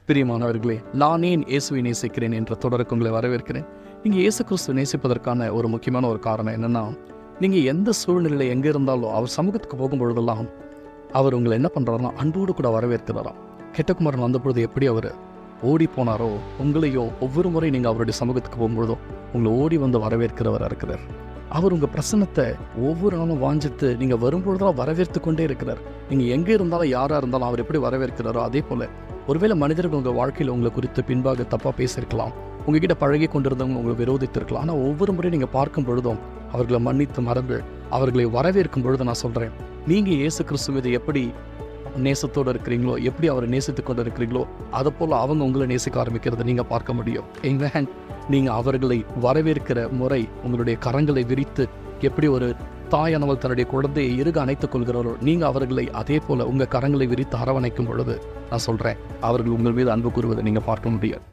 பிரியமானவர்களே, நான் ஏன் இயேசுவை நேசிக்கிறேன் என்ற தொடருக்கு உங்களை வரவேற்கிறேன். நீங்கள் இயேசு கிறிஸ்துவை நேசிப்பதற்கான ஒரு முக்கியமான ஒரு காரணம் என்னென்னா, நீங்கள் எந்த சூழ்நிலையில் எங்கே இருந்தாலும் அவர் சமூகத்துக்கு போகும்பொழுதெல்லாம் அவர் உங்களை என்ன பண்ணுறாருன்னா அன்போடு கூட வரவேற்கிறாராம். கெட்டகுமாரன் வந்தபொழுது எப்படி அவர் ஓடி போனாரோ, உங்களையும் ஒவ்வொரு முறை நீங்கள் அவருடைய சமூகத்துக்கு போகும்பொழுதும் உங்களை ஓடி வந்து வரவேற்கிறவராக இருக்கிறார். அவர் உங்கள் பிரசன்னத்தை ஒவ்வொரு நாளும் வாஞ்சித்து நீங்கள் வரும்பொழுதெல்லாம் வரவேற்று கொண்டே இருக்கிறார். நீங்கள் எங்கே இருந்தாலும் யாராக இருந்தாலும் அவர் எப்படி வரவேற்கிறாரோ அதே போல் ஒருவேளை மனிதர்கள் உங்கள் வாழ்க்கையில் உங்களை குறித்து பின்பாக தப்பாக பேசியிருக்கலாம், உங்ககிட்ட பழகி கொண்டிருந்தவங்க உங்களை விரோதித்திருக்கலாம். ஆனால் ஒவ்வொரு முறையும் நீங்கள் பார்க்கும் பொழுதும் அவர்களை மன்னித்து மறந்து அவர்களை வரவேற்கும் பொழுது நான் சொல்கிறேன், நீங்கள் இயேசு கிறிஸ்து மீது எப்படி நேசத்தோடு இருக்கிறீங்களோ, எப்படி அவரை நேசித்து கொண்டு இருக்கிறீங்களோ அதை போல் அவங்க உங்களை நேசிக்க ஆரம்பிக்கிறத நீங்கள் பார்க்க முடியும். ஏன் நீங்கள் அவர்களை வரவேற்கிற முறை, உங்களுடைய கரங்களை விரித்து எப்படி ஒரு தாயானவள் தன்னுடைய குழந்தையை இறுக அணைத்துக் கொள்கிறாரோ, நீங்கள் அவர்களை அதே போல் உங்கள் கரங்களை விரித்து அரவணைக்கும் பொழுது நான் சொல்கிறேன், அவர்கள் உங்கள் மீது அன்பு கூறுவதை நீங்கள் பார்க்க முடியாது.